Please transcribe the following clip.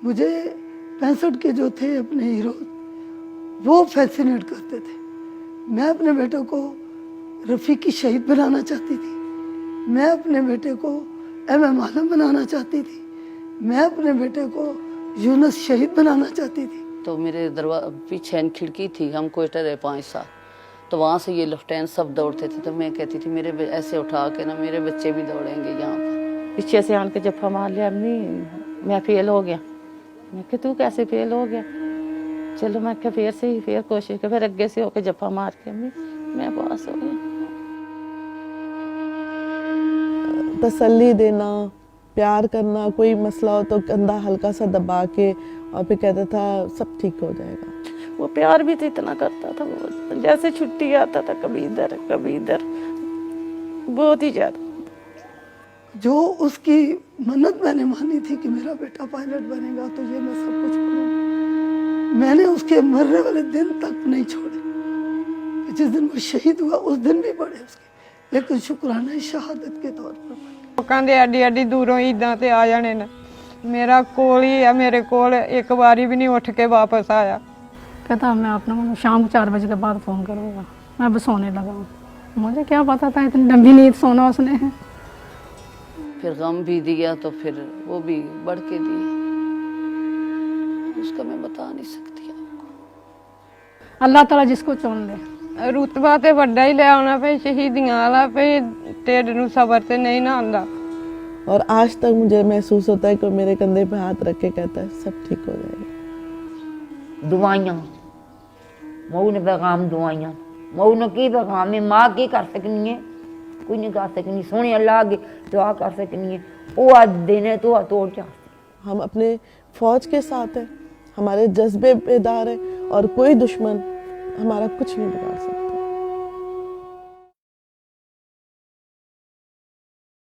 मुझे 65 के जो थे अपने हीरो, वो फैसिनेट करते थे। मैं अपने बेटे को रफ़ीकी शहीद बनाना चाहती थी, मैं अपने बेटे को MM आलम बनाना चाहती थी, मैं अपने बेटे को यूनुस शहीद बनाना चाहती थी। तो मेरे पीछे खिड़की थी, हम कोयटा रहे 5 साल, तो वहाँ से ये लेफ्टिनेंट सब दौड़ते थे, तो मैं कहती थी मेरे ऐसे उठा के ना मेरे बच्चे भी दौड़ेंगे यहाँ पर। पीछे से आन के जफ्फा मार लिया, अम्मी मैं फेल हो गया। मैं कहा तू कैसे फेल हो गया? चलो मैं क्या फिर से ही फिर कोशिश कर, फिर अगे से होके जफ्फा मार के अम्मी मैं पास हो गया। तसल्ली देना, प्यार करना, कोई मसला हो तो कंधा हल्का सा दबा के और फिर कहता था सब ठीक हो जाएगा। वो प्यार भी तो इतना करता था, वो जैसे छुट्टी आता था कभी इधर कभी इधर, बहुत ही ज्यादा। जो उसकी मन्नत मैंने मानी थी कि मेरा बेटा पायलट बनेगा तो ये मैं सब कुछ करूँगी, मैंने उसके मरने वाले दिन तक नहीं छोड़े। जिस दिन वो शहीद हुआ उस दिन भी पड़े उसके, लेकिन शुक्राना शहादत के तौर पर लोगों के एडी एडी दूरों इदा ते आ जाने ने, मेरा कोल ही है, मेरे कोल एक बारी भी नहीं उठ के वापस आया। कहता मैं अपना शाम को 4 बजे के बाद फ़ोन करूँगा, मैं बस सोने लगा। मुझे क्या पता था इतनी लंबी नींद सोना उसने। फिर गम भी दिया तो फिर वो भी बढ़ के दिया, उसका मैं बता नहीं सकती आपको। अल्लाह ताला जिसको चुन ले। रुतबा ते वड्डा ही ले आना पे, शहीदियां वाला पे टेढ़ नूं सबर ते नहीं ना आंदा। और आज तक मुझे महसूस होता है कि मेरे कंधे पे हाथ रख के कहता है सब ठीक हो जाएगा। दुआइयां मऊ ने पैगाम, दुआइयां मऊ ने की पैगाम है, माँ की कर सकनी है, कोई नहीं कर सकनी, सोने अल्लाह आगे दुआ कर सकनी है, वो आज देने तो तोड़ जा। हम अपने फौज के साथ हैं, हमारे जज्बे बेदार हैं और कोई दुश्मन हमारा कुछ नहीं बिगाड़ सकता।